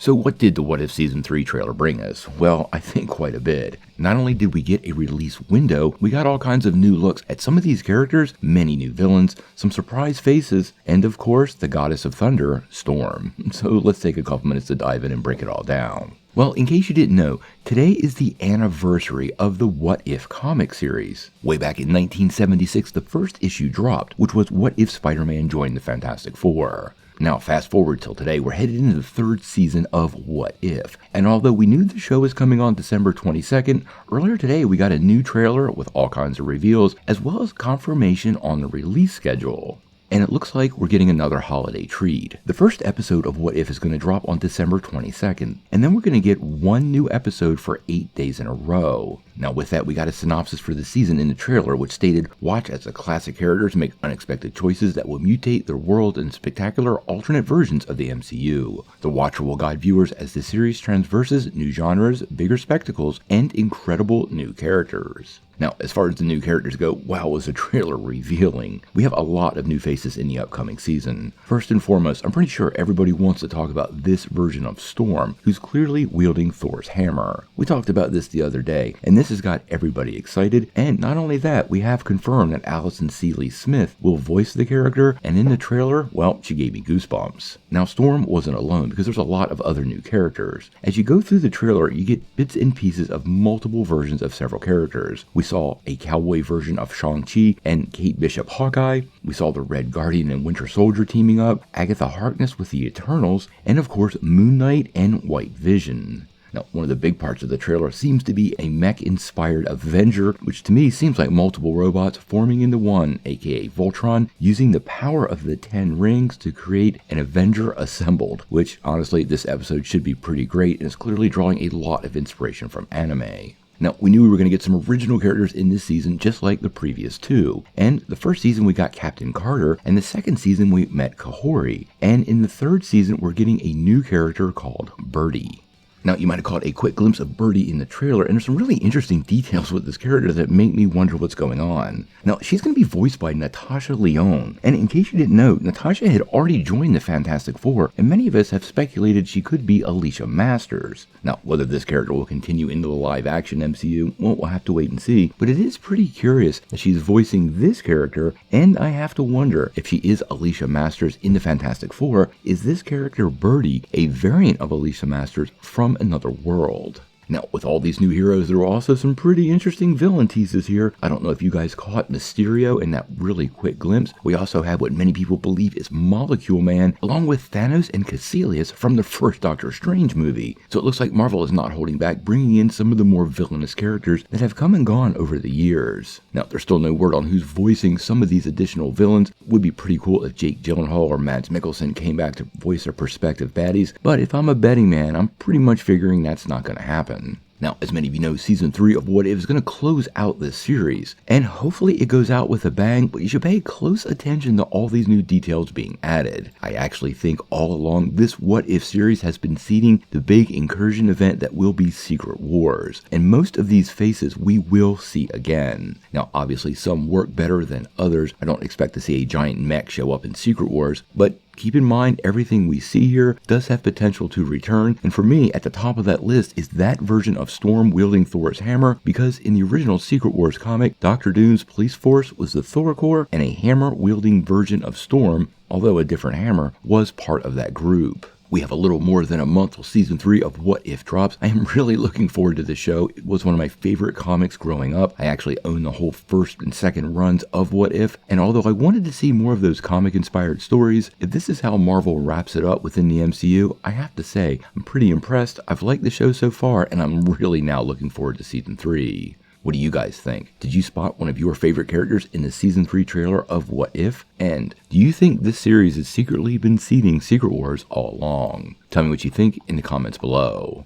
So what did the What If Season 3 trailer bring us? Well, I think quite a bit. Not only did we get a release window, we got all kinds of new looks at some of these characters, many new villains, some surprise faces, and of course, the goddess of thunder, Storm. So let's take a couple minutes to dive in and break it all down. Well, in case you didn't know, today is the anniversary of the What If comic series. Way back in 1976, the first issue dropped, which was What If Spider-Man joined the Fantastic Four. Now, fast forward till today, we're headed into the third season of What If. And although we knew the show was coming on December 22nd, earlier today we got a new trailer with all kinds of reveals, as well as confirmation on the release schedule. And it looks like we're getting another holiday treat. The first episode of What If is going to drop on December 22nd, and then we're going to get one new episode for 8 days in a row. Now with that, we got a synopsis for the season in the trailer, which stated, watch as the classic characters make unexpected choices that will mutate their world in spectacular alternate versions of the MCU. The Watcher will guide viewers as the series transverses new genres, bigger spectacles, and incredible new characters. Now, as far as the new characters go, wow, was the trailer revealing. We have a lot of new faces in the upcoming season. First and foremost, I'm pretty sure everybody wants to talk about this version of Storm, who's clearly wielding Thor's hammer. We talked about this the other day, and this has got everybody excited, and not only that, we have confirmed that Alison Seeley Smith will voice the character, and in the trailer, well, she gave me goosebumps. Now, Storm wasn't alone, because there's a lot of other new characters. As you go through the trailer, you get bits and pieces of multiple versions of several characters. We saw a cowboy version of Shang Chi and Kate Bishop Hawkeye. We saw the Red Guardian and Winter Soldier teaming up, Agatha Harkness with the Eternals, and of course Moon Knight and White Vision. Now, one of the big parts of the trailer seems to be a mech-inspired Avenger, which to me seems like multiple robots forming into one, aka Voltron, using the power of the 10 rings to create an Avenger assembled, which honestly, this episode should be pretty great and is clearly drawing a lot of inspiration from anime. Now, we knew we were going to get some original characters in this season just like the previous two. And the first season we got Captain Carter, and the second season we met Kahori. And in the third season we're getting a new character called Birdie. Now, you might have caught a quick glimpse of Birdie in the trailer, and there's some really interesting details with this character that make me wonder what's going on. Now, she's going to be voiced by Natasha Lyonne, and in case you didn't know, Natasha had already joined the Fantastic Four, and many of us have speculated she could be Alicia Masters. Now, whether this character will continue into the live-action MCU, well, we'll have to wait and see, but it is pretty curious that she's voicing this character, and I have to wonder if she is Alicia Masters in the Fantastic Four, is this character Birdie a variant of Alicia Masters from another world? Now, with all these new heroes, there are also some pretty interesting villain teases here. I don't know if you guys caught Mysterio in that really quick glimpse. We also have what many people believe is Molecule Man, along with Thanos and Caecilius from the first Doctor Strange movie. So it looks like Marvel is not holding back, bringing in some of the more villainous characters that have come and gone over the years. Now, there's still no word on who's voicing some of these additional villains. It would be pretty cool if Jake Gyllenhaal or Mads Mikkelsen came back to voice their prospective baddies, but if I'm a betting man, I'm pretty much figuring that's not going to happen. Now, as many of you know, Season 3 of What If is going to close out this series, and hopefully it goes out with a bang, but you should pay close attention to all these new details being added. I actually think all along this What If series has been seeding the big incursion event that will be Secret Wars, and most of these faces we will see again. Now, obviously some work better than others. I don't expect to see a giant mech show up in Secret Wars, but keep in mind, everything we see here does have potential to return, and for me, at the top of that list is that version of Storm wielding Thor's hammer, because in the original Secret Wars comic, Dr. Doom's police force was the Thor Corps, and a hammer-wielding version of Storm, although a different hammer, was part of that group. We have a little more than a month till Season 3 of What If drops. I am really looking forward to this show. It was one of my favorite comics growing up. I actually own the whole first and second runs of What If, and although I wanted to see more of those comic-inspired stories, if this is how Marvel wraps it up within the MCU, I have to say, I'm pretty impressed. I've liked the show so far, and I'm really now looking forward to Season 3. What do you guys think? Did you spot one of your favorite characters in the Season 3 trailer of What If? And do you think this series has secretly been seeding Secret Wars all along? Tell me what you think in the comments below.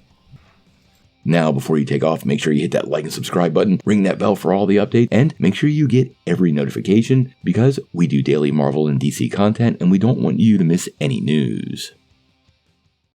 Now, before you take off, make sure you hit that like and subscribe button, ring that bell for all the updates, and make sure you get every notification because we do daily Marvel and DC content and we don't want you to miss any news.